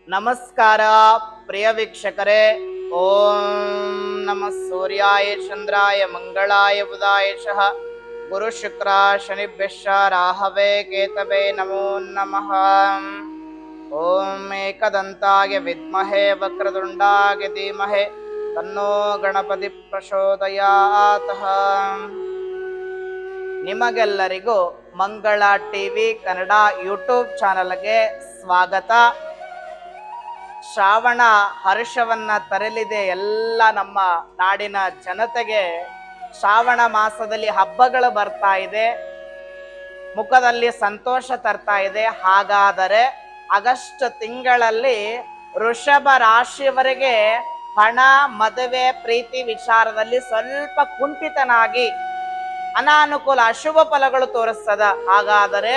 ನಮಸ್ಕಾರ ಪ್ರಿಯ ವೀಕ್ಷಕರೇ. ಓಂ ನಮಃ ಸೂರ್ಯಾಯ ಚಂದ್ರಾಯ ಮಂಗಳಾಯ ಬುಧಾಯ ಶಃ ಗುರು ಶುಕ್ರ ಶನಿಭ್ಯಶ್ಚ ರಾಹವೇ ಕೇತವೇ ನಮೋ ನಮಃ. ಓಂ ಏಕದಂತಾಯ ವಿದ್ಮಹೇ ವಕ್ರತುಂಡಾಯ ಧೀಮಹಿ ತನ್ನೋ ಗಣಪತಿ ಪ್ರಚೋದಯಾತ್. ನಿಮಗೆಲ್ಲರಿಗೂ ಮಂಗಳ ಟಿವಿ ಕನ್ನಡ ಯೂಟ್ಯೂಬ್ ಚಾನಲ್ಗೆ ಸ್ವಾಗತ. ಶ್ರಾವಣ ಹರ್ಷವನ್ನ ತರಲಿದೆ ಎಲ್ಲ ನಮ್ಮ ನಾಡಿನ ಜನತೆಗೆ. ಶ್ರಾವಣ ಮಾಸದಲ್ಲಿ ಹಬ್ಬಗಳು ಬರ್ತಾ ಇದೆ, ಮುಖದಲ್ಲಿ ಸಂತೋಷ ತರ್ತಾ ಇದೆ. ಹಾಗಾದರೆ ಆಗಸ್ಟ್ ತಿಂಗಳಲ್ಲಿ ವೃಷಭ ರಾಶಿಯವರಿಗೆ ಹಣ, ಮದುವೆ, ಪ್ರೀತಿ ವಿಚಾರದಲ್ಲಿ ಸ್ವಲ್ಪ ಕುಂಠಿತನಾಗಿ ಅನಾನುಕೂಲ, ಅಶುಭ ಫಲಗಳು ತೋರಿಸ್ತದ. ಹಾಗಾದರೆ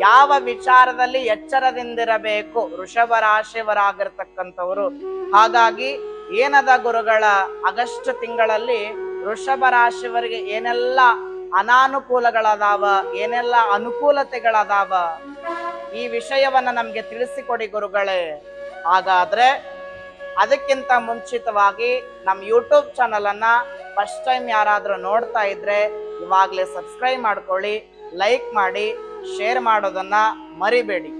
ಯಾವ ವಿಚಾರದಲ್ಲಿ ಎಚ್ಚರದಿಂದಿರಬೇಕು ವೃಷಭ ರಾಶಿಯವರಾಗಿರ್ತಕ್ಕಂಥವರು? ಹಾಗಾಗಿ ಏನದ ಗುರುಗಳ ಆಗಸ್ಟ್ ತಿಂಗಳಲ್ಲಿ ವೃಷಭ ರಾಶಿಯವರಿಗೆ ಏನೆಲ್ಲ ಅನಾನುಕೂಲಗಳದಾವ, ಏನೆಲ್ಲ ಅನುಕೂಲತೆಗಳದಾವ, ಈ ವಿಷಯವನ್ನ ನಮ್ಗೆ ತಿಳಿಸಿಕೊಡಿ ಗುರುಗಳೇ. ಹಾಗಾದ್ರೆ ಅದಕ್ಕಿಂತ ಮುಂಚಿತವಾಗಿ ನಮ್ಮ ಯೂಟ್ಯೂಬ್ ಚಾನಲ್ ಅನ್ನ ಫಸ್ಟ್ ಟೈಮ್ ಯಾರಾದ್ರೂ ನೋಡ್ತಾ ಇದ್ರೆ ಇವಾಗಲೇ ಸಬ್ಸ್ಕ್ರೈಬ್ ಮಾಡ್ಕೊಳ್ಳಿ, ಲೈಕ್ ಮಾಡಿ, ಶೇರ್ ಮಾಡೋದನ್ನ ಮರಿಬೇಡಿ.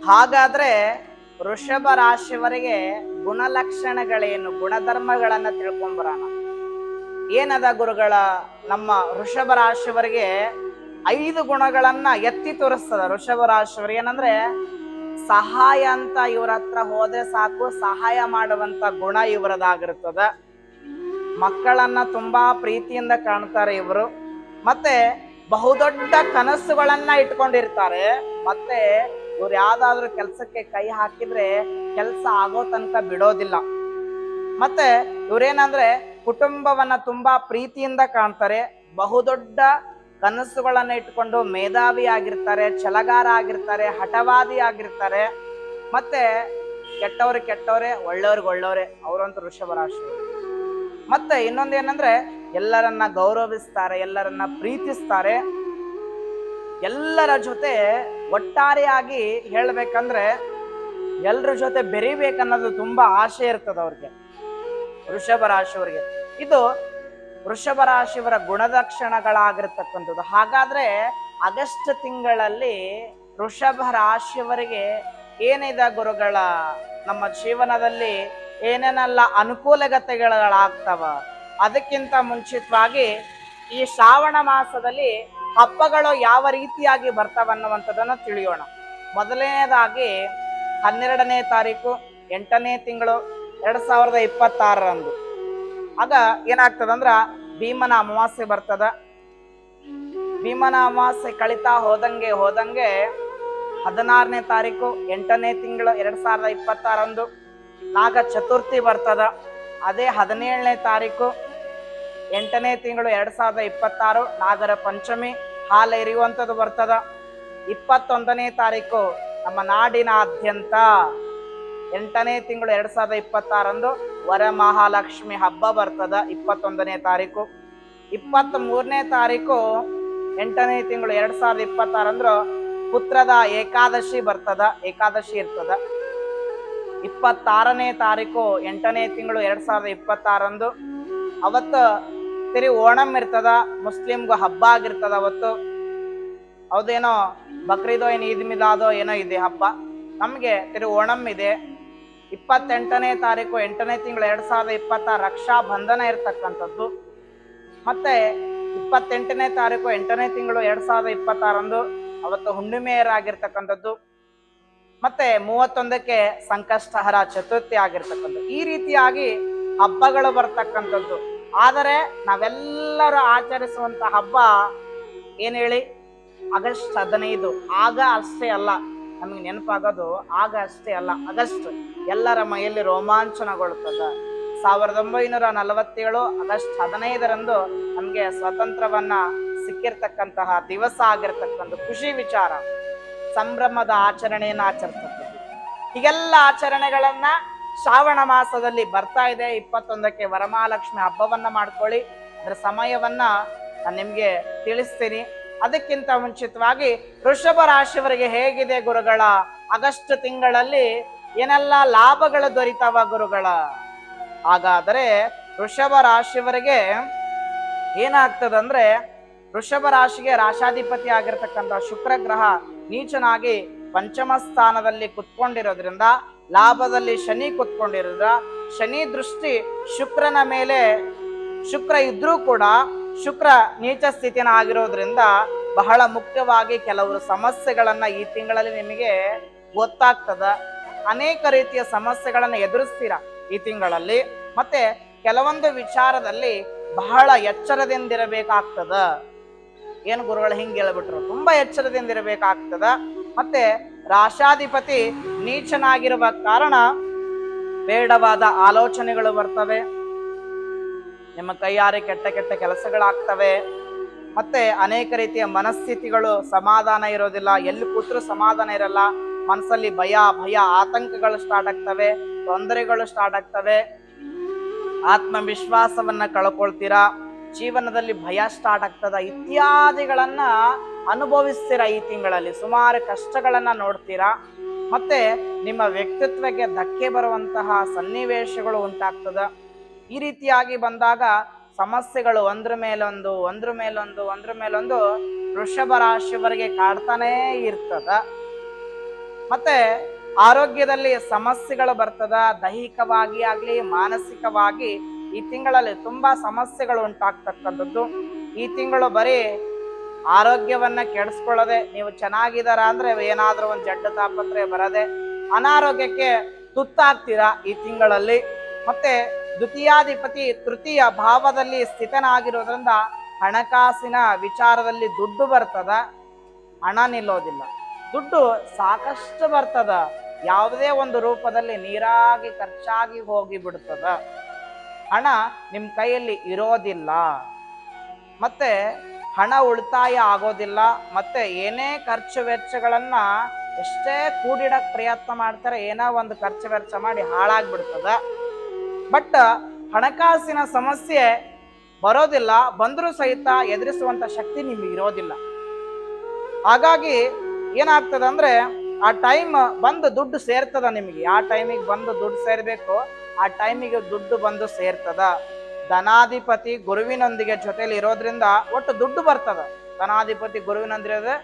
ಹಾಗಾದ್ರೆ ವೃಷಭ ರಾಶಿಯವರಿಗೆ ಗುಣಲಕ್ಷಣಗಳೇನು, ಗುಣಧರ್ಮಗಳನ್ನ ತಿಳ್ಕೊಂಬರೋಣ. ಏನದ ಗುರುಗಳ ನಮ್ಮ ವೃಷಭ ರಾಶಿಯವರಿಗೆ 5 ಗುಣಗಳನ್ನ ಎತ್ತಿ ತೋರಿಸ್ತದ. ವೃಷಭ ರಾಶಿಯವರಿಗೆ ಏನಂದ್ರೆ ಸಹಾಯ ಅಂತ ಇವ್ರ ಹತ್ರ ಹೋದ್ರೆ ಸಾಕು, ಸಹಾಯ ಮಾಡುವಂತ ಗುಣ ಇವರದಾಗಿರ್ತದ. ಮಕ್ಕಳನ್ನ ತುಂಬಾ ಪ್ರೀತಿಯಿಂದ ಕಾಣ್ತಾರೆ ಇವರು. ಮತ್ತೆ ಬಹುದೊಡ್ಡ ಕನಸುಗಳನ್ನ ಇಟ್ಕೊಂಡಿರ್ತಾರೆ. ಮತ್ತೆ ಇವ್ರು ಯಾವ್ದಾದ್ರು ಕೆಲ್ಸಕ್ಕೆ ಕೈ ಹಾಕಿದ್ರೆ ಕೆಲ್ಸ ಆಗೋ ತನಕ ಬಿಡೋದಿಲ್ಲ. ಮತ್ತೆ ಇವ್ರೇನಂದ್ರೆ ಕುಟುಂಬವನ್ನ ತುಂಬಾ ಪ್ರೀತಿಯಿಂದ ಕಾಣ್ತಾರೆ. ಬಹುದೊಡ್ಡ ಕನಸುಗಳನ್ನ ಇಟ್ಕೊಂಡು ಮೇಧಾವಿ ಆಗಿರ್ತಾರೆ, ಛಲಗಾರ ಆಗಿರ್ತಾರೆ, ಹಠವಾದಿ ಆಗಿರ್ತಾರೆ. ಮತ್ತೆ ಕೆಟ್ಟವ್ರಿಗೆ ಕೆಟ್ಟವ್ರೆ, ಒಳ್ಳೆಯವ್ರಿಗೆ ಒಳ್ಳೆಯವರೇ, ಅವರಂತೂ ವೃಷಭ ರಾಶಿ. ಮತ್ತೆ ಇನ್ನೊಂದೇನಂದ್ರೆ ಎಲ್ಲರನ್ನ ಗೌರವಿಸ್ತಾರೆ, ಎಲ್ಲರನ್ನ ಪ್ರೀತಿಸ್ತಾರೆ. ಎಲ್ಲರ ಜೊತೆ ಒಟ್ಟಾರೆಯಾಗಿ ಹೇಳ್ಬೇಕಂದ್ರೆ ಎಲ್ಲರ ಜೊತೆ ಬೆರಿಬೇಕನ್ನೋದು ತುಂಬಾ ಆಸೆ ಇರ್ತದ ಅವ್ರಿಗೆ, ವೃಷಭ ರಾಶಿಯವರಿಗೆ. ಇದು ವೃಷಭ ರಾಶಿಯವರ ಗುಣಲಕ್ಷಣಗಳಾಗಿರ್ತಕ್ಕಂಥದ್ದು. ಹಾಗಾದ್ರೆ ಆಗಸ್ಟ್ ತಿಂಗಳಲ್ಲಿ ವೃಷಭ ರಾಶಿಯವರಿಗೆ ಏನಿದೆ ಗುರುಗಳ ನಮ್ಮ ಜೀವನದಲ್ಲಿ ಏನೇನೆಲ್ಲ ಅನುಕೂಲತೆಗಳಾಗ್ತವ? ಅದಕ್ಕಿಂತ ಮುಂಚಿತವಾಗಿ ಈ ಶ್ರಾವಣ ಮಾಸದಲ್ಲಿ ಹಬ್ಬಗಳು ಯಾವ ರೀತಿಯಾಗಿ ಬರ್ತಾವನ್ನುವಂಥದ್ದನ್ನು ತಿಳಿಯೋಣ. ಮೊದಲನೇದಾಗಿ 12ನೇ ತಾರೀಕು 8ನೇ ತಿಂಗಳು 2026ರಂದು ಆಗ ಏನಾಗ್ತದಂದ್ರ ಭೀಮನ ಅಮಾವಾಸ್ಯೆ ಬರ್ತದ. ಭೀಮನ ಅಮಾವಾಸ್ಯೆ ಕಳಿತಾ ಹೋದಂಗೆ 16ನೇ ತಾರೀಕು 8ನೇ ತಿಂಗಳು 2026ರಂದು ನಾಗ ಚತುರ್ಥಿ ಬರ್ತದ. ಅದೇ 17ನೇ ತಾರೀಕು 8ನೇ ತಿಂಗಳು 2026 ನಾಗರ ಪಂಚಮಿ ಹಾಲು ಎರಿಯುವಂಥದ್ದು ಬರ್ತದ. 21ನೇ ತಾರೀಕು ನಮ್ಮ ನಾಡಿನಾದ್ಯಂತ 8ನೇ ತಿಂಗಳು 2026ರಂದು ವರಮಹಾಲಕ್ಷ್ಮಿ ಹಬ್ಬ ಬರ್ತದ. 21ನೇ ತಾರೀಕು 23ನೇ ತಾರೀಕು 8ನೇ ತಿಂಗಳು 2026ರಂದು ಪುತ್ರದ ಏಕಾದಶಿ ಬರ್ತದ, ಏಕಾದಶಿ ಇರ್ತದ. 26ನೇ ತಾರೀಕು 8ನೇ ತಿಂಗಳು 2026ರಂದು ಅವತ್ತು ತಿರಿ ಓಣಂ ಇರ್ತದ, ಮುಸ್ಲಿಂಗೂ ಹಬ್ಬ ಆಗಿರ್ತದ. ಅವತ್ತು ಹೌದೇನೋ ಬಕ್ರೀದೋ ಏನು ಈದ್ ಮಿಲಾದೋ ಏನೋ ಇದೆ ಹಬ್ಬ, ನಮ್ಗೆ ತಿರಿ ಓಣಂ ಇದೆ. 28ನೇ ತಾರೀಕು 8ನೇ ತಿಂಗಳು 2026 ರಕ್ಷಾ ಬಂಧನ ಇರ್ತಕ್ಕಂಥದ್ದು. ಮತ್ತೆ 28ನೇ ತಾರೀಕು 8ನೇ ತಿಂಗಳು 2026ರಂದು ಅವತ್ತು ಹುಣ್ಣಿಮೆಯರಾಗಿರ್ತಕ್ಕಂಥದ್ದು. ಮತ್ತೆ 31ಕ್ಕೆ ಸಂಕಷ್ಟಹರ ಚತುರ್ಥಿ ಆಗಿರ್ತಕ್ಕಂಥದ್ದು. ಈ ರೀತಿಯಾಗಿ ಹಬ್ಬಗಳು ಬರ್ತಕ್ಕಂಥದ್ದು. ಆದರೆ ನಾವೆಲ್ಲರೂ ಆಚರಿಸುವಂತ ಹಬ್ಬ ಏನ್ ಹೇಳಿ, ಆಗಸ್ಟ್ 15. ಆಗ ಅಷ್ಟೇ ಅಲ್ಲ, ನಮಗೆ ನೆನಪಾಗೋದು ಆಗ ಅಷ್ಟೇ ಅಲ್ಲ, ಆಗಸ್ಟ್ ಎಲ್ಲರ ಮೈಯಲ್ಲಿ ರೋಮಾಂಚನಗೊಳ್ತದ. 1947 ಆಗಸ್ಟ್ 15ರಂದು ನಮ್ಗೆ ಸ್ವತಂತ್ರವನ್ನ ಸಿಕ್ಕಿರ್ತಕ್ಕಂತಹ ದಿವಸ ಆಗಿರ್ತಕ್ಕಂಥ ಖುಷಿ ವಿಚಾರ, ಸಂಭ್ರಮದ ಆಚರಣೆಯನ್ನ ಆಚರಿಸ್ತಕ್ಕಂಥದ್ದು. ಹೀಗೆಲ್ಲ ಆಚರಣೆಗಳನ್ನ ಶ್ರಾವಣ ಮಾಸದಲ್ಲಿ ಬರ್ತಾ ಇದೆ. 21ಕ್ಕೆ ವರಮಹಾಲಕ್ಷ್ಮಿ ಹಬ್ಬವನ್ನ ಮಾಡ್ಕೊಳ್ಳಿ. ಅದರ ಸಮಯವನ್ನ ನಾನು ನಿಮ್ಗೆ ತಿಳಿಸ್ತೀನಿ. ಅದಕ್ಕಿಂತ ಮುಂಚಿತವಾಗಿ ವೃಷಭ ರಾಶಿಯವರಿಗೆ ಹೇಗಿದೆ ಗುರುಗಳ ಆಗಸ್ಟ್ ತಿಂಗಳಲ್ಲಿ ಏನೆಲ್ಲ ಲಾಭಗಳು ದೊರೀತಾವ ಗುರುಗಳ? ಹಾಗಾದರೆ ವೃಷಭ ರಾಶಿಯವರಿಗೆ ಏನಾಗ್ತದಂದ್ರೆ, ವೃಷಭ ರಾಶಿಗೆ ರಾಶಾಧಿಪತಿ ಆಗಿರ್ತಕ್ಕಂಥ ಶುಕ್ರ ಗ್ರಹ ನೀಚನಾಗಿ ಪಂಚಮ ಸ್ಥಾನದಲ್ಲಿ ಕುತ್ಕೊಂಡಿರೋದ್ರಿಂದ, ಲಾಭದಲ್ಲಿ ಶನಿ ಕುತ್ಕೊಂಡಿರೋದ್ರ, ಶನಿ ದೃಷ್ಟಿ ಶುಕ್ರನ ಮೇಲೆ, ಶುಕ್ರ ಇದ್ರೂ ಕೂಡ ಶುಕ್ರ ನೀಚ ಸ್ಥಿತಿನ ಆಗಿರೋದ್ರಿಂದ ಬಹಳ ಮುಖ್ಯವಾಗಿ ಕೆಲವರು ಸಮಸ್ಯೆಗಳನ್ನ ಈ ತಿಂಗಳಲ್ಲಿ ನಿಮಗೆ ಗೊತ್ತಾಗ್ತದ. ಅನೇಕ ರೀತಿಯ ಸಮಸ್ಯೆಗಳನ್ನ ಎದುರಿಸ್ತೀರಾ ಈ ತಿಂಗಳಲ್ಲಿ. ಮತ್ತೆ ಕೆಲವೊಂದು ವಿಚಾರದಲ್ಲಿ ಬಹಳ ಎಚ್ಚರದಿಂದಿರಬೇಕಾಗ್ತದ. ಏನು ಗುರುಗಳು ಹಿಂಗೆ ಹೇಳ್ಬಿಟ್ರು, ತುಂಬಾ ಎಚ್ಚರದಿಂದಿರಬೇಕಾಗ್ತದ. ಮತ್ತೆ ರಾಶಾಧಿಪತಿ ನೀಚನಾಗಿರುವ ಕಾರಣ ಬೇಡವಾದ ಆಲೋಚನೆಗಳು ಬರ್ತವೆ, ನಿಮ್ಮ ಕೈಯಾರೆ ಕೆಟ್ಟ ಕೆಟ್ಟ ಕೆಲಸಗಳಾಗ್ತವೆ. ಮತ್ತೆ ಅನೇಕ ರೀತಿಯ ಮನಸ್ಥಿತಿಗಳು, ಸಮಾಧಾನ ಇರೋದಿಲ್ಲ, ಎಲ್ಲಿ ಕೂತ್ರು ಸಮಾಧಾನ ಇರಲ್ಲ, ಮನಸ್ಸಲ್ಲಿ ಭಯ ಆತಂಕಗಳು ಸ್ಟಾರ್ಟ್ ಆಗ್ತವೆ, ತೊಂದರೆಗಳು ಸ್ಟಾರ್ಟ್ ಆಗ್ತವೆ, ಆತ್ಮವಿಶ್ವಾಸವನ್ನ ಕಳ್ಕೊಳ್ತೀರಾ, ಜೀವನದಲ್ಲಿ ಭಯ ಸ್ಟಾರ್ಟ್ ಆಗ್ತದ, ಇತ್ಯಾದಿಗಳನ್ನ ಅನುಭವಿಸ್ತೀರಾ ಈ ತಿಂಗಳಲ್ಲಿ. ಸುಮಾರು ಕಷ್ಟಗಳನ್ನ ನೋಡ್ತೀರಾ. ಮತ್ತೆ ನಿಮ್ಮ ವ್ಯಕ್ತಿತ್ವಕ್ಕೆ ಧಕ್ಕೆ ಬರುವಂತಹ ಸನ್ನಿವೇಶಗಳು ಉಂಟಾಗ್ತದ. ಈ ರೀತಿಯಾಗಿ ಬಂದಾಗ ಸಮಸ್ಯೆಗಳು ಒಂದ್ರ ಮೇಲೊಂದು ವೃಷಭ ರಾಶಿಯವರಿಗೆ ಕಾಡ್ತಾನೇ ಇರ್ತದ. ಮತ್ತೆ ಆರೋಗ್ಯದಲ್ಲಿ ಸಮಸ್ಯೆಗಳು ಬರ್ತದ, ದೈಹಿಕವಾಗಿ ಆಗ್ಲಿ ಮಾನಸಿಕವಾಗಿ ಈ ತಿಂಗಳಲ್ಲಿ ತುಂಬಾ ಸಮಸ್ಯೆಗಳು ಉಂಟಾಗ್ತಕ್ಕಂಥದ್ದು. ಈ ತಿಂಗಳು ಬರೀ ಆರೋಗ್ಯವನ್ನ ಕೆಡಿಸ್ಕೊಳ್ಳದೆ, ನೀವು ಚೆನ್ನಾಗಿದಾರ ಅಂದ್ರೆ ಏನಾದ್ರೂ ಒಂದು ಜಡ್ಡು ತಾಪತ್ರೆ ಬರದೆ ಅನಾರೋಗ್ಯಕ್ಕೆ ತುತ್ತಾಗ್ತೀರಾ ಈ ತಿಂಗಳಲ್ಲಿ. ಮತ್ತೆ ದ್ವಿತೀಯಾಧಿಪತಿ ತೃತೀಯ ಭಾವದಲ್ಲಿ ಸ್ಥಿತನಾಗಿರೋದ್ರಿಂದ ಹಣಕಾಸಿನ ವಿಚಾರದಲ್ಲಿ ದುಡ್ಡು ಬರ್ತದ, ಹಣ ನಿಲ್ಲೋದಿಲ್ಲ, ದುಡ್ಡು ಸಾಕಷ್ಟು ಬರ್ತದ, ಯಾವುದೇ ಒಂದು ರೂಪದಲ್ಲಿ ನೀರಾಗಿ ಖರ್ಚಾಗಿ ಹೋಗಿ ಬಿಡ್ತದ, ಹಣ ನಿಮ್ಮ ಕೈಯಲ್ಲಿ ಇರೋದಿಲ್ಲ, ಮತ್ತೆ ಹಣ ಉಳಿತಾಯ ಆಗೋದಿಲ್ಲ. ಮತ್ತೆ ಏನೇ ಖರ್ಚು ವೆಚ್ಚಗಳನ್ನ ಎಷ್ಟೇ ಕೂಡಿಡಕ್ ಪ್ರಯತ್ನ ಮಾಡ್ತಾರೆ, ಏನೋ ಒಂದು ಖರ್ಚು ವೆಚ್ಚ ಮಾಡಿ ಹಾಳಾಗ್ಬಿಡ್ತದ. ಬಟ್ ಹಣಕಾಸಿನ ಸಮಸ್ಯೆ ಬರೋದಿಲ್ಲ, ಬಂದರೂ ಸಹಿತ ಎದುರಿಸುವಂತ ಶಕ್ತಿ ನಿಮ್ಗೆ ಇರೋದಿಲ್ಲ. ಹಾಗಾಗಿ ಏನಾಗ್ತದ ಅಂದ್ರೆ, ಆ ಟೈಮ್ ಬಂದು ದುಡ್ಡು ಸೇರ್ತದ ನಿಮಗೆ. ಆ ಟೈಮಿಗೆ ಬಂದು ದುಡ್ಡು ಸೇರ್ಬೇಕು, ಆ ಟೈಮಿಗೆ ದುಡ್ಡು ಬಂದು ಸೇರ್ತದ. ಧನಾಧಿಪತಿ ಗುರುವಿನೊಂದಿಗೆ ಜೊತೆಲಿ ಇರೋದ್ರಿಂದ ಒಟ್ಟು ದುಡ್ಡು ಬರ್ತದ. ಧನಾಧಿಪತಿ ಗುರುವಿನೊಂದಿಗೆ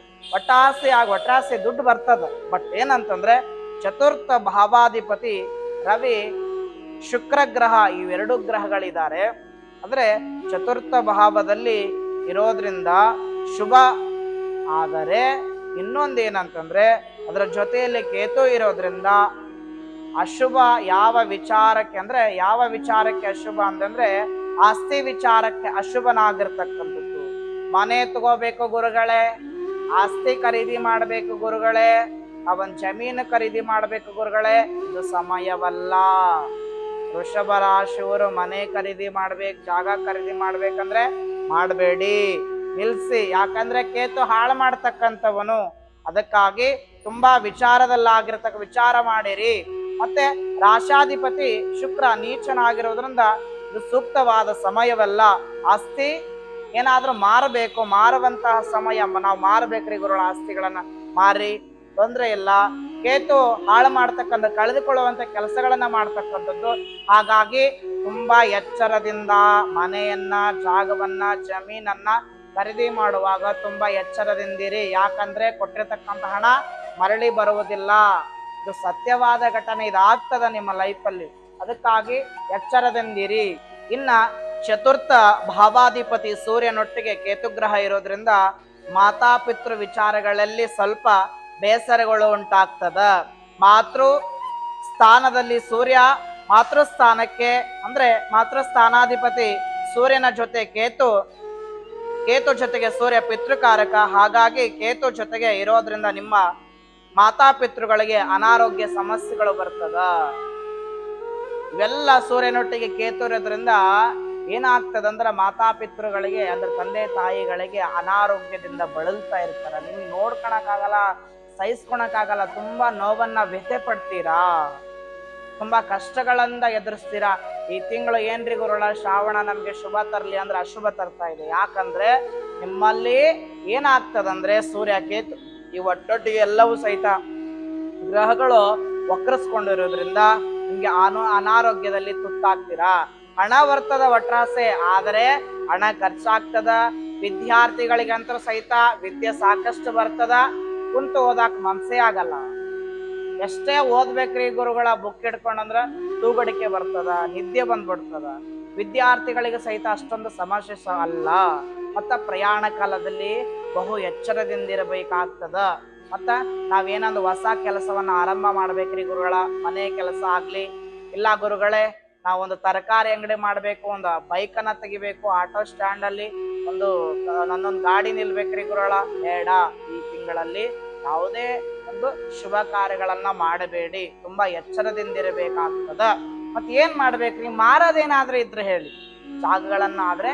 ಒಟ್ಟಾಸೆ ದುಡ್ಡು ಬರ್ತದ. ಬಟ್ ಏನಂತಂದ್ರೆ, ಚತುರ್ಥ ಭಾವಾಧಿಪತಿ ರವಿ ಶುಕ್ರ ಗ್ರಹ ಇವೆರಡು ಗ್ರಹಗಳಿದ್ದಾರೆ. ಅಂದ್ರೆ ಚತುರ್ಥ ಭಾವದಲ್ಲಿ ಇರೋದ್ರಿಂದ ಶುಭ. ಆದರೆ ಇನ್ನೊಂದೇನಂತಂದ್ರೆ, ಅದರ ಜೊತೆಯಲ್ಲಿ ಕೇತು ಇರೋದ್ರಿಂದ ಅಶುಭ. ಯಾವ ವಿಚಾರಕ್ಕೆ ಅಶುಭ ಅಂತಂದ್ರೆ, ಆಸ್ತಿ ವಿಚಾರಕ್ಕೆ ಅಶುಭನಾಗಿರ್ತಕ್ಕಂಥದ್ದು. ಮನೆ ತಗೋಬೇಕು ಗುರುಗಳೇ, ಆಸ್ತಿ ಖರೀದಿ ಮಾಡಬೇಕು ಗುರುಗಳೇ, ಅವನ್ ಜಮೀನು ಖರೀದಿ ಮಾಡಬೇಕು ಗುರುಗಳೇ, ಇದು ಸಮಯವಲ್ಲ. ವೃಷಭ ರಾಶಿಯವರು ಮನೆ ಖರೀದಿ ಮಾಡ್ಬೇಕು, ಜಾಗ ಖರೀದಿ ಮಾಡ್ಬೇಕಂದ್ರೆ ಮಾಡಬೇಡಿ, ನಿಲ್ಸಿ. ಯಾಕಂದ್ರೆ ಕೇತು ಹಾಳು ಮಾಡ್ತಕ್ಕಂಥವನು. ಅದಕ್ಕಾಗಿ ತುಂಬಾ ವಿಚಾರ ಮಾಡಿರಿ. ಮತ್ತೆ ರಾಶಾಧಿಪತಿ ಶುಕ್ರ ನೀಚನಾಗಿರೋದ್ರಿಂದ ಇದು ಸೂಕ್ತವಾದ ಸಮಯವಲ್ಲ. ಆಸ್ತಿ ಏನಾದ್ರೂ ಮಾರುವಂತಹ ಸಮಯ. ನಾವು ಮಾರಬೇಕ್ರಿ ಗುರುಗಳ ಆಸ್ತಿಗಳನ್ನ, ಮಾರಿ, ತೊಂದ್ರೆ ಇಲ್ಲ. ಕೇತು ಹಾಳು ಮಾಡ್ತಕ್ಕಂಥ, ಕಳೆದುಕೊಳ್ಳುವಂತ ಕೆಲಸಗಳನ್ನ ಮಾಡ್ತಕ್ಕಂಥದ್ದು. ಹಾಗಾಗಿ ತುಂಬಾ ಎಚ್ಚರದಿಂದ ಮನೆಯನ್ನ, ಜಾಗವನ್ನ, ಜಮೀನನ್ನ ಖರೀದಿ ಮಾಡುವಾಗ ತುಂಬಾ ಎಚ್ಚರದಿಂದಿರಿ. ಯಾಕಂದ್ರೆ ಕೊಟ್ಟಿರತಕ್ಕಂತ ಹಣ ಮರಳಿ ಬರುವುದಿಲ್ಲ. ಇದು ಸತ್ಯವಾದ ಘಟನೆ, ಇದಾಗ್ತದ ನಿಮ್ಮ ಲೈಫಲ್ಲಿ. ಅದಕ್ಕಾಗಿ ಎಚ್ಚರದಿಂದಿರಿ. ಇನ್ನ ಚತುರ್ಥ ಭಾವಾಧಿಪತಿ ಸೂರ್ಯನೊಟ್ಟಿಗೆ ಕೇತುಗ್ರಹ ಇರೋದ್ರಿಂದ ಮಾತಾಪಿತೃ ವಿಚಾರಗಳಲ್ಲಿ ಸ್ವಲ್ಪ ಬೇಸರಗಳು ಉಂಟಾಗ್ತದ. ಮಾತೃ ಸ್ಥಾನದಲ್ಲಿ ಸೂರ್ಯ, ಮಾತೃಸ್ಥಾನಕ್ಕೆ ಅಂದ್ರೆ ಮಾತೃಸ್ಥಾನಾಧಿಪತಿ ಸೂರ್ಯನ ಜೊತೆ ಕೇತು ಜೊತೆಗೆ ಸೂರ್ಯ ಪಿತೃಕಾರಕ. ಹಾಗಾಗಿ ಕೇತು ಜೊತೆಗೆ ಇರೋದ್ರಿಂದ ನಿಮ್ಮ ಮಾತಾಪಿತೃಗಳಿಗೆ ಅನಾರೋಗ್ಯ ಸಮಸ್ಯೆಗಳು ಬರ್ತದ. ಇವೆಲ್ಲ ಸೂರ್ಯನೊಟ್ಟಿಗೆ ಕೇತು ಇರೋದ್ರಿಂದ ಏನಾಗ್ತದಂದ್ರೆ, ಮಾತಾಪಿತೃಗಳಿಗೆ ಅಂದ್ರೆ ತಂದೆ ತಾಯಿಗಳಿಗೆ ಅನಾರೋಗ್ಯದಿಂದ ಬಳಲ್ತಾ ಇರ್ತಾರ. ನಿಮ್ಗೆ ನೋಡ್ಕೊಳಕ್ಕಾಗಲ್ಲ, ಸಹಿಸ್ಕೊಳಕ್ಕಾಗಲ್ಲ, ತುಂಬಾ ನೋವನ್ನ ವ್ಯಥೆ ಪಡ್ತೀರಾ. ತುಂಬಾ ಕಷ್ಟಗಳಿಂದ ಎದುರಿಸ್ತೀರಾ. ಈ ತಿಂಗಳು ಏನ್ರಿ ಗುರುಗಳ ಶ್ರಾವಣ ನಮ್ಗೆ ಶುಭ ತರ್ಲಿ ಅಂದ್ರೆ ಅಶುಭ ತರ್ತಾ ಇದೆ. ಯಾಕಂದ್ರೆ ನಿಮ್ಮಲ್ಲಿ ಏನಾಗ್ತದಂದ್ರೆ ಸೂರ್ಯ ಕೇತು ಈ ಒಟ್ಟೊಟ್ಟಿಗೆ ಎಲ್ಲವೂ ಸಹಿತ ಗ್ರಹಗಳು ವಕ್ರಿಸ್ಕೊಂಡಿರೋದ್ರಿಂದ ನಿಮ್ಗೆ ಅನಾರೋಗ್ಯದಲ್ಲಿ ತುತ್ತಾಗ್ತೀರಾ. ಹಣ ಬರ್ತದ ಒಟ್ರಾಸೆ, ಆದರೆ ಹಣ ಖರ್ಚಾಗ್ತದ. ವಿದ್ಯಾರ್ಥಿಗಳಿಗಂತೂ ಸಹಿತ ವಿದ್ಯೆ ಸಾಕಷ್ಟು ಬರ್ತದ, ಕುಂತು ಓದಾಕ್ ಮನ್ಸೇ ಆಗಲ್ಲ. ಎಷ್ಟೇ ಓದ್ಬೇಕ್ರಿ ಗುರುಗಳ ಬುಕ್ ಹಿಡ್ಕೊಂಡಂದ್ರ ತೂಗಡಿಕೆ ಬರ್ತದ, ನಿದ್ದೆ ಬಂದ್ಬಿಡ್ತದ. ವಿದ್ಯಾರ್ಥಿಗಳಿಗೆ ಸಹಿತ ಅಷ್ಟೊಂದು ಸಮಸ್ಯೆ ಅಲ್ಲ. ಮತ್ತ ಪ್ರಯಾಣ ಕಾಲದಲ್ಲಿ ಬಹು ಎಚ್ಚರದಿಂದಿರಬೇಕಾಗ್ತದ. ಮತ್ತ ನಾವೇನೊಂದು ಹೊಸ ಕೆಲಸವನ್ನ ಆರಂಭ ಮಾಡ್ಬೇಕ್ರಿ ಗುರುಗಳ, ಮನೆ ಕೆಲಸ ಆಗ್ಲಿ, ಇಲ್ಲ ಗುರುಗಳೇ ನಾವೊಂದು ತರಕಾರಿ ಅಂಗಡಿ ಮಾಡ್ಬೇಕು, ಒಂದು ಬೈಕ್ ಅನ್ನ ತೆಗಿಬೇಕು, ಆಟೋ ಸ್ಟ್ಯಾಂಡ್ ಅಲ್ಲಿ ನನ್ನೊಂದು ಗಾಡಿ ನಿಲ್ಬೇಕ್ರಿ ಗುರುಗಳ. ಬೇಡ, ಈ ತಿಂಗಳಲ್ಲಿ ಯಾವುದೇ ಒಂದು ಶುಭ ಕಾರ್ಯಗಳನ್ನ ಮಾಡಬೇಡಿ, ತುಂಬಾ ಎಚ್ಚರದಿಂದಿರಬೇಕಾಗ್ತದ. ಮತ್ ಏನ್ ಮಾಡ್ಬೇಕ್ರಿ? ಮಾರೋದೇನಾದ್ರೂ ಇದ್ರೆ ಹೇಳಿ, ಜಾಗಗಳನ್ನ ಆದ್ರೆ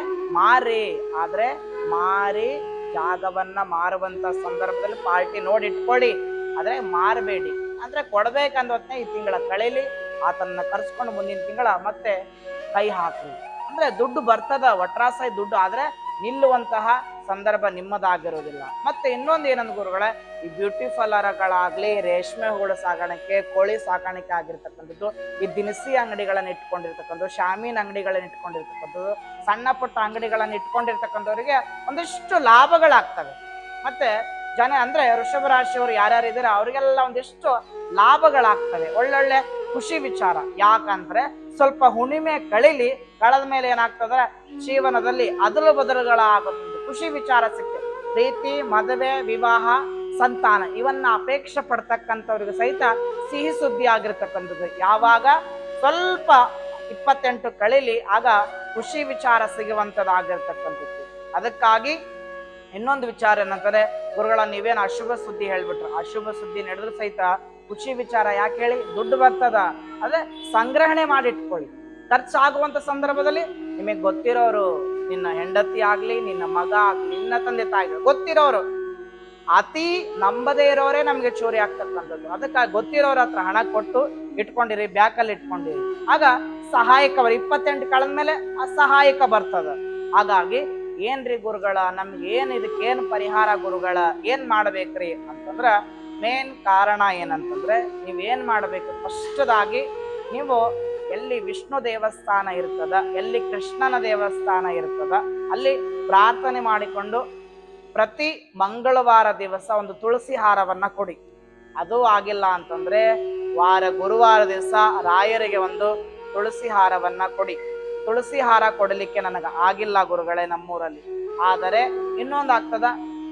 ಮಾರಿ ಜಾಗವನ್ನ ಮಾರುವಂತ ಸಂದರ್ಭದಲ್ಲಿ ಪಾರ್ಟಿ ನೋಡಿ ಇಟ್ಕೊಳ್ಳಿ, ಆದ್ರೆ ಮಾರಬೇಡಿ. ಅಂದ್ರೆ ಕೊಡ್ಬೇಕಂದ್ರೆ ಈ ತಿಂಗಳ ಕಳೀಲಿ, ಆತನ್ನ ಕರ್ಸ್ಕೊಂಡು ಮುಂದಿನ ತಿಂಗಳ ಮತ್ತೆ ಕೈ ಹಾಕ್ರಿ. ಅಂದ್ರೆ ದುಡ್ಡು ಬರ್ತದ, ಒಟ್ರಾಸಾಯಿ ದುಡ್ಡು, ಆದ್ರೆ ನಿಲ್ಲುವಂತಹ ಸಂದರ್ಭ ನಿಮ್ಮದಾಗಿರೋದಿಲ್ಲ. ಮತ್ತೆ ಇನ್ನೊಂದು ಏನಂದ್ ಗುರುಗಳೇ, ಈ ಬ್ಯೂಟಿ ಪಾರ್ಲರ್ಗಳಾಗ್ಲಿ, ರೇಷ್ಮೆ ಹುಳು ಸಾಗಾಣಿಕೆ, ಕೋಳಿ ಸಾಕಾಣಿಕೆ ಆಗಿರ್ತಕ್ಕಂಥದ್ದು, ಈ ದಿನಸಿ ಅಂಗಡಿಗಳನ್ನ ಇಟ್ಕೊಂಡಿರ್ತಕ್ಕಂಥದ್ದು, ಶಾಮೀನ್ ಅಂಗಡಿಗಳನ್ನ ಇಟ್ಕೊಂಡಿರ್ತಕ್ಕಂಥದ್ದು, ಸಣ್ಣ ಪುಟ್ಟ ಅಂಗಡಿಗಳನ್ನ ಇಟ್ಕೊಂಡಿರ್ತಕ್ಕಂಥವ್ರಿಗೆ ಒಂದಿಷ್ಟು ಲಾಭಗಳಾಗ್ತವೆ. ಮತ್ತೆ ಅಂದ್ರೆ ವೃಷಭ ರಾಶಿಯವರು ಯಾರ್ಯಾರು ಇದಾರೆ ಅವ್ರಿಗೆಲ್ಲ ಒಂದಿಷ್ಟು ಲಾಭಗಳಾಗ್ತವೆ, ಒಳ್ಳೊಳ್ಳೆ ಖುಷಿ ವಿಚಾರ. ಯಾಕಂದ್ರೆ ಸ್ವಲ್ಪ ಹುಣ್ಣಿಮೆ ಕಳೀಲಿ, ಕಳೆದ ಮೇಲೆ ಏನಾಗ್ತದ್ರೆ ಜೀವನದಲ್ಲಿ ಅದಲು ಬದಲುಗಳಾಗುತ್ತೆ, ಖುಷಿ ವಿಚಾರ ಸಿಕ್ತದೆ. ಪ್ರೀತಿ, ಮದುವೆ, ವಿವಾಹ, ಸಂತಾನ ಇವನ್ನ ಅಪೇಕ್ಷೆ ಪಡ್ತಕ್ಕಂಥವ್ರಿಗೆ ಸಹಿತ ಸಿಹಿ ಸುದ್ದಿ ಆಗಿರ್ತಕ್ಕಂಥದ್ದು. ಯಾವಾಗ ಸ್ವಲ್ಪ 28 ಕಳೀಲಿ, ಆಗ ಖುಷಿ ವಿಚಾರ ಸಿಗುವಂತದ್ದಾಗಿರ್ತಕ್ಕಂಥದ್ದು. ಅದಕ್ಕಾಗಿ ಇನ್ನೊಂದು ವಿಚಾರ ಏನಂತಾರೆ ಗುರುಗಳ, ನೀವೇನು ಅಶುಭ ಸುದ್ದಿ ಹೇಳ್ಬಿಟ್ರು, ಅಶುಭ ಸುದ್ದಿ ನಡೆದ್ರು ಸಹಿತ ಖುಷಿ ವಿಚಾರ ಯಾಕೆ ಹೇಳಿ? ದುಡ್ಡು ಬರ್ತದ, ಅದೇ ಸಂಗ್ರಹಣೆ ಮಾಡಿಟ್ಕೊಳ್ಳಿ. ಖರ್ಚಾಗುವಂತ ಸಂದರ್ಭದಲ್ಲಿ ನಿಮಗೆ ಗೊತ್ತಿರೋರು, ನಿನ್ನ ಹೆಂಡತಿ ಆಗ್ಲಿ, ನಿನ್ನ ಮಗ ಆಗ್ಲಿ, ನಿನ್ನ ತಂದೆ ತಾಯಿ ಗೊತ್ತಿರೋರು, ಅತಿ ನಂಬದೇ ಇರೋರೇ ನಮ್ಗೆ ಚೋರಿ ಆಗ್ತಕ್ಕಂಥದ್ದು. ಅದಕ್ಕಾಗಿ ಗೊತ್ತಿರೋರ ಹತ್ರ ಹಣ ಕೊಟ್ಟು ಇಟ್ಕೊಂಡಿರಿ, ಬ್ಯಾಕಲ್ಲಿ ಇಟ್ಕೊಂಡಿರಿ, ಆಗ ಸಹಾಯಕ 28 ಕಳೆದ್ಮೇಲೆ ಅಸಹಾಯಕ ಬರ್ತದ. ಹಾಗಾಗಿ ಏನ್ರಿ ಗುರುಗಳ, ನಮ್ಗೆ ಇದಕ್ಕೇನ್ ಪರಿಹಾರ ಗುರುಗಳ, ಏನ್ ಮಾಡ್ಬೇಕ್ರಿ ಅಂತಂದ್ರ ಮೇನ್ ಕಾರಣ ಏನಂತಂದ್ರೆ, ನೀವೇನ್ ಮಾಡ್ಬೇಕು, ಫಸ್ಟ್ದಾಗಿ ನೀವು ಎಲ್ಲಿ ವಿಷ್ಣು ದೇವಸ್ಥಾನ ಇರ್ತದ, ಎಲ್ಲಿ ಕೃಷ್ಣನ ದೇವಸ್ಥಾನ ಇರ್ತದ, ಅಲ್ಲಿ ಪ್ರಾರ್ಥನೆ ಮಾಡಿಕೊಂಡು ಪ್ರತಿ ಮಂಗಳವಾರ ದಿವಸ ಒಂದು ತುಳಸಿ ಹಾರವನ್ನ ಕೊಡಿ. ಅದು ಆಗಿಲ್ಲ ಅಂತಂದ್ರೆ ಗುರುವಾರ ದಿವಸ ರಾಯರಿಗೆ ಒಂದು ತುಳಸಿ ಹಾರವನ್ನ ಕೊಡಿ. ತುಳಸಿ ಹಾರ ಕೊಡಲಿಕ್ಕೆ ನನಗೆ ಆಗಿಲ್ಲ ಗುರುಗಳೇ ನಮ್ಮೂರಲ್ಲಿ, ಆದರೆ ಇನ್ನೊಂದು ಆಗ್ತದ,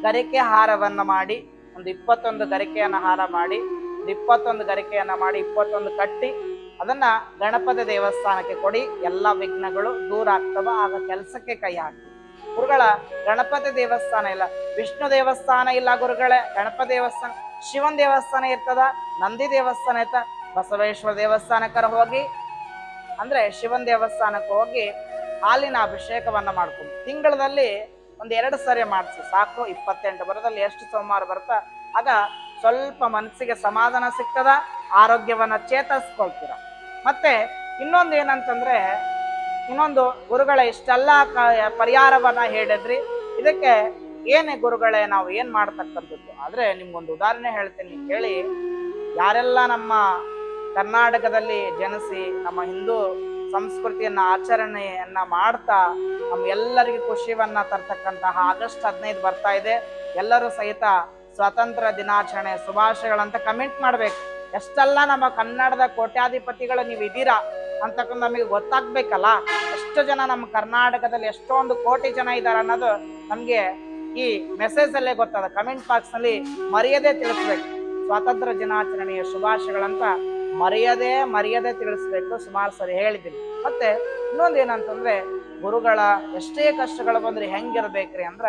ಗರಿಕೆ ಹಾರವನ್ನ ಮಾಡಿ ಒಂದು 21 ಗರಿಕೆಯನ್ನ ಹಾರ ಮಾಡಿ, 21 ಗರಿಕೆಯನ್ನ ಮಾಡಿ 21 ಕಟ್ಟಿ ಅದನ್ನ ಗಣಪತಿ ದೇವಸ್ಥಾನಕ್ಕೆ ಕೊಡಿ. ಎಲ್ಲ ವಿಘ್ನಗಳು ದೂರ ಆಗ್ತವ, ಆಗ ಕೆಲಸಕ್ಕೆ ಕೈ ಹಾಕಿ. ಗುರುಗಳ, ಗಣಪತಿ ದೇವಸ್ಥಾನ ಇಲ್ಲ, ವಿಷ್ಣು ದೇವಸ್ಥಾನ ಇಲ್ಲ ಗುರುಗಳೇ, ಗಣಪತಿ ದೇವಸ್ಥಾನ, ಶಿವನ್ ದೇವಸ್ಥಾನ ಇರ್ತದ, ನಂದಿ ದೇವಸ್ಥಾನ ಇರ್ತದ, ಬಸವೇಶ್ವರ ದೇವಸ್ಥಾನಕ್ಕರ ಹೋಗಿ, ಅಂದ್ರೆ ಶಿವನ್ ದೇವಸ್ಥಾನಕ್ಕೆ ಹೋಗಿ ಹಾಲಿನ ಅಭಿಷೇಕವನ್ನ ಮಾಡ್ಕೊಂಡು ತಿಂಗಳಲ್ಲಿ 1-2 ಸರಿ ಮಾಡಿಸಿ ಸಾಕು. 28 ಬರೋದಲ್ಲಿ ಎಷ್ಟು ಸೋಮವಾರ ಬರುತ್ತಾ, ಆಗ ಸ್ವಲ್ಪ ಮನಸ್ಸಿಗೆ ಸಮಾಧಾನ ಸಿಗ್ತದ, ಆರೋಗ್ಯವನ್ನ ಚೇತರಿಸ್ಕೊಳ್ತೀರ. ಮತ್ತೆ ಇನ್ನೊಂದು ಏನಂತಂದ್ರೆ, ಇನ್ನೊಂದು ಗುರುಗಳೇ, ಇಷ್ಟೆಲ್ಲ ಪರಿಹಾರವನ್ನ ಹೇಳಿದ್ರಿ, ಇದಕ್ಕೆ ಏನೇ ಗುರುಗಳೇ ನಾವು ಏನ್ ಮಾಡ್ತಕ್ಕಂಥದ್ದು? ಆದ್ರೆ ನಿಮ್ಗೊಂದು ಉದಾಹರಣೆ ಹೇಳ್ತೀನಿ ಕೇಳಿ. ಯಾರೆಲ್ಲ ನಮ್ಮ ಕರ್ನಾಟಕದಲ್ಲಿ ಜನಿಸಿ ನಮ್ಮ ಹಿಂದೂ ಸಂಸ್ಕೃತಿಯನ್ನ ಆಚರಣೆಯನ್ನ ಮಾಡ್ತಾ ಎಲ್ಲರಿಗೂ ಖುಷಿಯನ್ನ ತರ್ತಕ್ಕಂತಹ ಆಗಸ್ಟ್ 15 ಬರ್ತಾ ಇದೆ. ಎಲ್ಲರೂ ಸಹಿತ ಸ್ವಾತಂತ್ರ್ಯ ದಿನಾಚರಣೆ ಶುಭಾಶಯಗಳಂತ ಕಮೆಂಟ್ ಮಾಡ್ಬೇಕು. ಎಷ್ಟೆಲ್ಲ ನಮ್ಮ ಕನ್ನಡದ ಕೋಟ್ಯಾಧಿಪತಿಗಳು ನೀವು ಇದ್ದೀರಾ ಅಂತಕ್ಕಂಥ ನಮಗೆ ಗೊತ್ತಾಗ್ಬೇಕಲ್ಲ. ಎಷ್ಟು ಜನ ನಮ್ಮ ಕರ್ನಾಟಕದಲ್ಲಿ ಎಷ್ಟೊಂದು ಕೋಟಿ ಜನ ಇದ್ದಾರೆ ಅನ್ನೋದು ನಮ್ಗೆ ಈ ಮೆಸೇಜ್ ಅಲ್ಲೇ ಗೊತ್ತದ. ಕಮೆಂಟ್ ಬಾಕ್ಸ್ ನಲ್ಲಿ ಮರೆಯದೆ ತಿಳಿಸ್ಬೇಕು. ಸ್ವಾತಂತ್ರ್ಯ ದಿನಾಚರಣೆಯ ಶುಭಾಶಯಗಳಂತ ಮರೆಯದೆ ತಿಳಿಸ್ಬೇಕು. ಸುಮಾರು ಸರಿ ಹೇಳಿದ್ದೀನಿ. ಮತ್ತೆ ಇನ್ನೊಂದು ಏನಂತಂದ್ರೆ, ಗುರುಗಳ ಎಷ್ಟೇ ಕಷ್ಟಗಳು ಬಂದ್ರೆ ಹೆಂಗಿರ್ಬೇಕ್ರಿ ಅಂದ್ರ,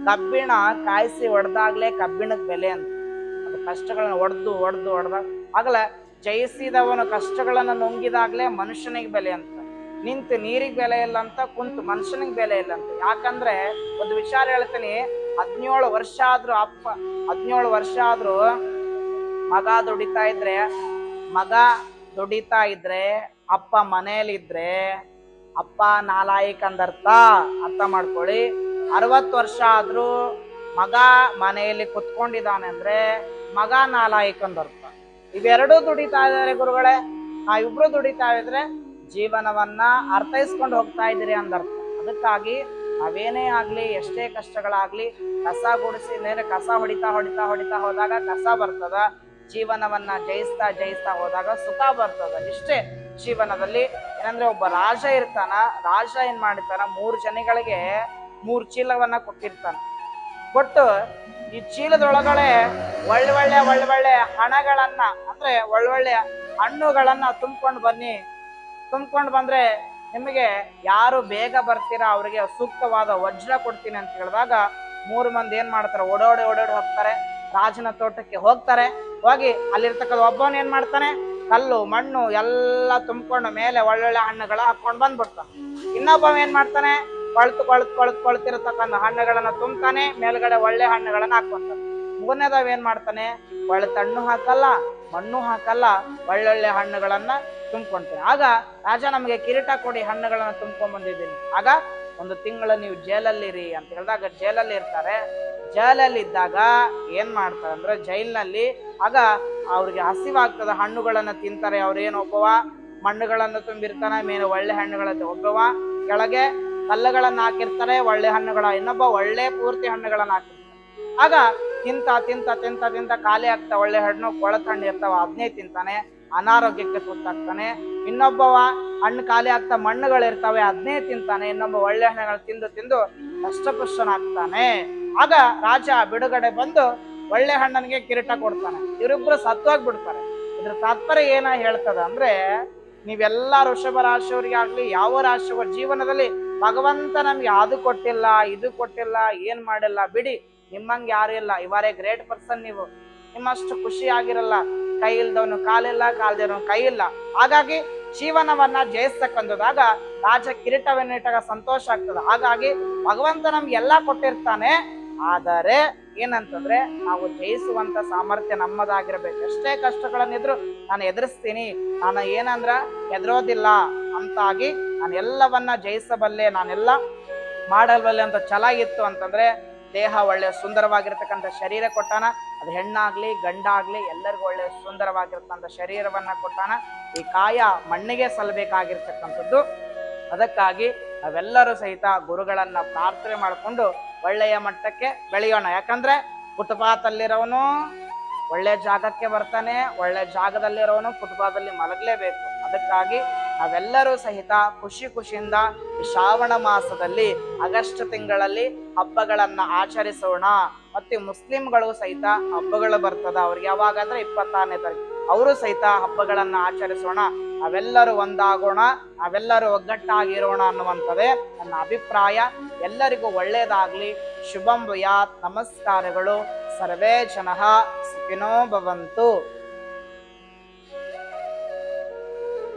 ಕಬ್ಬಿಣ ಕಾಯಿಸಿ ಹೊಡೆದಾಗ್ಲೇ ಕಬ್ಬಿಣಕ್ಕೆ ಬೆಲೆ ಅಂತ. ಅದು ಕಷ್ಟಗಳನ್ನ ಹೊಡೆದಾಗ ಆಗಲ ಜಯಿಸಿದವನು ಕಷ್ಟಗಳನ್ನು ನುಂಗಿದಾಗ್ಲೇ ಮನುಷ್ಯನಿಗೆ ಬೆಲೆ ಅಂತ. ನಿಂತು ನೀರಿಗೆ ಬೆಲೆ ಇಲ್ಲ ಅಂತ, ಕುಂತು ಮನುಷ್ಯನಿಗೆ ಬೆಲೆ ಇಲ್ಲ ಅಂತ. ಯಾಕಂದ್ರೆ ಒಂದು ವಿಚಾರ ಹೇಳ್ತೀನಿ, 17 ವರ್ಷ ಆದ್ರೂ 17 ವರ್ಷ ಆದ್ರೂ ಮಗ ದುಡಿತಾ ಇದ್ರೆ, ಮಗ ದುಡಿತಾ ಇದ್ರೆ, ಅಪ್ಪ ಮನೆಯಲ್ಲಿದ್ರೆ ಅಪ್ಪ ನಾಲಾಯಕ್ ಅಂದರ್ಥ. ಅರ್ಥ ಮಾಡ್ಕೊಳ್ಳಿ. 60 ವರ್ಷ ಆದ್ರೂ ಮಗ ಮನೆಯಲ್ಲಿ ಕುತ್ಕೊಂಡಿದ್ದಾನೆ ಅಂದ್ರೆ ಮಗ ನಾಲಾಯಕ್ ಅಂದರ್ಥ. ಇವೆರಡೂ ದುಡಿತಾ ಇದ್ದಾರೆ ಗುರುಗಳೇ, ಇಬ್ರು ದುಡಿತಾ ಇದ್ರೆ ಜೀವನವನ್ನ ಅರ್ಥೈಸ್ಕೊಂಡು ಹೋಗ್ತಾ ಇದ್ದೀರಿ ಅಂದರ್ಥ. ಅದಕ್ಕಾಗಿ ನಾವೇನೇ ಆಗ್ಲಿ, ಎಷ್ಟೇ ಕಷ್ಟಗಳಾಗ್ಲಿ, ಕಸ ಗುಡಿಸಿ ಮೇಲೆ ಕಸ ಹೊಡಿತಾ ಹೊಡಿತಾ ಹೊಡಿತಾ ಹೋದಾಗ ಕಸ ಬರ್ತದ. ಜೀವನವನ್ನ ಜಯಿಸ್ತಾ ಜಯಿಸ್ತಾ ಹೋದಾಗ ಸುಖ ಬರ್ತದ. ಇಷ್ಟೇ ಜೀವನದಲ್ಲಿ. ಏನಂದ್ರೆ ಒಬ್ಬ ರಾಜ ಇರ್ತಾನ, ರಾಜ ಏನ್ ಮಾಡಿರ್ತಾನ, 3 ಜನಗಳಿಗೆ 3 ಚೀಲವನ್ನ ಕೊಟ್ಟಿರ್ತಾನ. ಕೊಟ್ಟು ಈ ಚೀಲದೊಳಗಡೆ ಒಳ್ಳೆ ಹಣಗಳನ್ನ, ಅಂದ್ರೆ ಒಳ್ಳೊಳ್ಳೆ ಹಣ್ಣುಗಳನ್ನ ತುಂಬ್ಕೊಂಡು ಬನ್ನಿ. ತುಂಬ್ಕೊಂಡು ಬಂದ್ರೆ ನಿಮಗೆ ಯಾರು ಬೇಗ ಬರ್ತೀರಾ ಅವ್ರಿಗೆ ಸೂಕ್ತವಾದ ವಜ್ರ ಕೊಡ್ತೀನಿ ಅಂತ ಹೇಳಿದಾಗ 3 ಮಂದಿ ಏನ್ ಮಾಡ್ತಾರೆ, ಓಡೋಡಿ ಹೋಗ್ತಾರೆ. ರಾಜನ ತೋಟಕ್ಕೆ ಹೋಗ್ತಾರೆ. ಹೋಗಿ ಅಲ್ಲಿರ್ತಕ್ಕಂಥ ಒಬ್ಬವನ್ ಏನ್ ಮಾಡ್ತಾನೆ, ಕಲ್ಲು ಮಣ್ಣು ಎಲ್ಲ ತುಂಬ್ಕೊಂಡು ಮೇಲೆ ಒಳ್ಳೊಳ್ಳೆ ಹಣ್ಣುಗಳ ಹಾಕೊಂಡ್ ಬಂದ್ಬಿಡ್ತಾನೆ. ಇನ್ನೊಬ್ಬವ ಏನ್ ಮಾಡ್ತಾನೆ, ಕೊಳ್ತಿರತಕ್ಕಂಥ ಹಣ್ಣುಗಳನ್ನ ತುಂಬ್ತಾನೆ, ಮೇಲ್ಗಡೆ ಒಳ್ಳೆ ಹಣ್ಣುಗಳನ್ನ ಹಾಕೊಂತಾನೆ. ಮೂರನೇದವ ಏನ್ ಮಾಡ್ತಾನೆ, ಹಣ್ಣು ಹಾಕಲ್ಲ, ಮಣ್ಣು ಹಾಕಲ್ಲ, ಒಳ್ಳೊಳ್ಳೆ ಹಣ್ಣುಗಳನ್ನ ತುಂಬ್ಕೊಂತಾನೆ. ಆಗ ರಾಜ ನಮಗೆ ಕಿರೀಟ ಕೊಡಿ, ಹಣ್ಣುಗಳನ್ನ ತುಂಬ್ಕೊಂಡ್ ಬಂದಿದ್ದೀನಿ. ಆಗ 1 ತಿಂಗಳು ನೀವು ಜೈಲಲ್ಲಿರಿ ಅಂತ ಹೇಳಿದಾಗ ಜೈಲಲ್ಲಿ ಇರ್ತಾರೆ. ಜೈಲಲ್ಲಿ ಇದ್ದಾಗ ಏನ್ ಮಾಡ್ತಾರೆ ಅಂದ್ರೆ, ಜೈಲಿನಲ್ಲಿ ಆಗ ಅವ್ರಿಗೆ ಹಸಿವಾಗ್ತದ, ಹಣ್ಣುಗಳನ್ನ ತಿಂತಾರೆ. ಅವ್ರೇನು, ಒಬ್ಬವ ಮಣ್ಣುಗಳನ್ನು ತುಂಬಿರ್ತಾನೆ, ಮೇಲೆ ಒಳ್ಳೆ ಹಣ್ಣುಗಳನ್ನ, ಒಬ್ಬವ ಕೆಳಗೆ ಕಲ್ಲುಗಳನ್ನ ಹಾಕಿರ್ತಾರೆ, ಒಳ್ಳೆ ಹಣ್ಣುಗಳ, ಇನ್ನೊಬ್ಬ ಒಳ್ಳೆ ಪೂರ್ತಿ ಹಣ್ಣುಗಳನ್ನ ಹಾಕಿರ್ತಾರೆ. ಆಗ ತಿಂತ ತಿಂತ ತಿಂತ ತಿಂತ ಖಾಲಿ ಆಗ್ತಾ, ಒಳ್ಳೆ ಹಣ್ಣು ಕೊಳತ್ ಹಣ್ಣು ಇರ್ತಾವ ಅದನ್ನೇ ತಿಂತಾನೆ, ಅನಾರೋಗ್ಯಕ್ಕೆ ತುತ್ತಾಗ್ತಾನೆ. ಇನ್ನೊಬ್ಬವ ಹಣ್ಣು ಖಾಲಿ ಆಗ್ತಾ ಮಣ್ಣುಗಳಿರ್ತಾವೆ ಅದನ್ನೇ ತಿಂತಾನೆ. ಇನ್ನೊಬ್ಬ ಒಳ್ಳೆ ಹಣ್ಣುಗಳು ತಿಂದು ತಿಂದು ಕಷ್ಟಪುಷ್ಟನಾಗ್ತಾನೆ. ಆಗ ರಾಜ ಬಿಡುಗಡೆ ಬಂದು ಒಳ್ಳೆ ಹಣ್ಣನಿಗೆ ಕಿರೀಟ ಕೊಡ್ತಾನೆ. ಇವರಿಬ್ರು ಸತ್ವಾಗ್ಬಿಡ್ತಾರೆ. ಇದ್ರ ತಾತ್ಪರ್ಯ ಏನ ಹೇಳ್ತದ ಅಂದ್ರೆ, ನೀವೆಲ್ಲ ವೃಷಭ ರಾಶಿಯವರಿಗೆ ಆಗ್ಲಿ, ಯಾವ ರಾಶಿಯವರ ಜೀವನದಲ್ಲಿ ಭಗವಂತ ನಮ್ಗೆ ಅದು ಕೊಟ್ಟಿಲ್ಲ, ಇದು ಕೊಟ್ಟಿಲ್ಲ, ಏನ್ ಮಾಡಿಲ್ಲ, ಬಿಡಿ, ನಿಮ್ಮಂಗೆ ಯಾರು ಇಲ್ಲ, ಇವರೇ ಗ್ರೇಟ್ ಪರ್ಸನ್. ನೀವು ನಿಮ್ಮಷ್ಟು ಖುಷಿ ಆಗಿರಲ್ಲ. ಕೈ ಇಲ್ದವನು ಕಾಲಿಲ್ಲ, ಕಾಲ್ದವನು ಕೈ ಇಲ್ಲ. ಹಾಗಾಗಿ ಜೀವನವನ್ನ ಜಯಿಸ್ತಕ್ಕಂಥದಾಗ ರಾಜ ಕಿರೀಟವನ್ನಿಟ್ಟಾಗ ಸಂತೋಷ ಆಗ್ತದೆ. ಹಾಗಾಗಿ ಭಗವಂತ ನಮ್ಗೆ ಎಲ್ಲಾ ಕೊಟ್ಟಿರ್ತಾನೆ. ಆದರೆ ಏನಂತಂದ್ರೆ, ನಾವು ಜಯಿಸುವಂತ ಸಾಮರ್ಥ್ಯ ನಮ್ಮದಾಗಿರ್ಬೇಕು. ಎಷ್ಟೇ ಕಷ್ಟಗಳನ್ನಿದ್ರು ನಾನು ಎದುರಿಸ್ತೀನಿ, ನಾನು ಏನಂದ್ರ ಎದುರೋದಿಲ್ಲ ಅಂತಾಗಿ ನಾನು ಎಲ್ಲವನ್ನ ಜಯಿಸಬಲ್ಲೆ, ನಾನೆಲ್ಲ ಮಾಡಲ್ಬಲ್ಲೆ ಅಂತ ಛಲ ಇತ್ತು ಅಂತಂದ್ರೆ, ದೇಹ ಒಳ್ಳೆ ಸುಂದರವಾಗಿರ್ತಕ್ಕಂಥ ಶರೀರ ಕೊಟ್ಟಾನ. ಅದು ಹೆಣ್ಣಾಗ್ಲಿ ಗಂಡಾಗ್ಲಿ ಎಲ್ಲರಿಗೂ ಒಳ್ಳೆ ಸುಂದರವಾಗಿರ್ತಕ್ಕಂಥ ಶರೀರವನ್ನ ಕೊಟ್ಟಾನ. ಈ ಕಾಯ ಮಣ್ಣಿಗೆ ಸಲ್ಲಬೇಕಾಗಿರ್ತಕ್ಕಂಥದ್ದು. ಅದಕ್ಕಾಗಿ ನಾವೆಲ್ಲರೂ ಸಹಿತ ಗುರುಗಳನ್ನ ಪ್ರಾರ್ಥನೆ ಮಾಡಿಕೊಂಡು ಒಳ್ಳೆಯ ಮಟ್ಟಕ್ಕೆ ಬೆಳೆಯೋಣ. ಯಾಕಂದ್ರೆ ಫುಟ್ಪಾತ್ ಅಲ್ಲಿರೋನು ಒಳ್ಳೆ ಜಾಗಕ್ಕೆ ಬರ್ತಾನೆ, ಒಳ್ಳೆ ಜಾಗದಲ್ಲಿರೋನು ಫುಟ್ಪಾತಲ್ಲಿ ಮಲಗಲೇಬೇಕು. ಅದಕ್ಕಾಗಿ ನಾವೆಲ್ಲರೂ ಸಹಿತ ಖುಷಿಯಿಂದ ಈ ಶ್ರಾವಣ ಮಾಸದಲ್ಲಿ ಆಗಸ್ಟ್ ತಿಂಗಳಲ್ಲಿ ಹಬ್ಬಗಳನ್ನ ಆಚರಿಸೋಣ. ಮತ್ತೆ ಮುಸ್ಲಿಂಗಳು ಸಹಿತ ಹಬ್ಬಗಳು ಬರ್ತದ ಅವ್ರಿಗೆ. ಯಾವಾಗ ಅಂದ್ರೆ 26ನೇ ತಾರೀಕು ಅವರು ಸಹಿತ ಹಬ್ಬಗಳನ್ನ ಆಚರಿಸೋಣ. ನಾವೆಲ್ಲರೂ ಒಂದಾಗೋಣ, ನಾವೆಲ್ಲರೂ ಒಗ್ಗಟ್ಟಾಗಿರೋಣ ಅನ್ನುವಂಥದ್ದೇ ನನ್ನ ಅಭಿಪ್ರಾಯ. ಎಲ್ಲರಿಗೂ ಒಳ್ಳೇದಾಗ್ಲಿ. ಶುಭಂ ಭೂಯಾತ್. ನಮಸ್ಕಾರಗಳು. ಸರ್ವೇ ಜನಃ ಸುಖಿನೋ ಭವಂತು.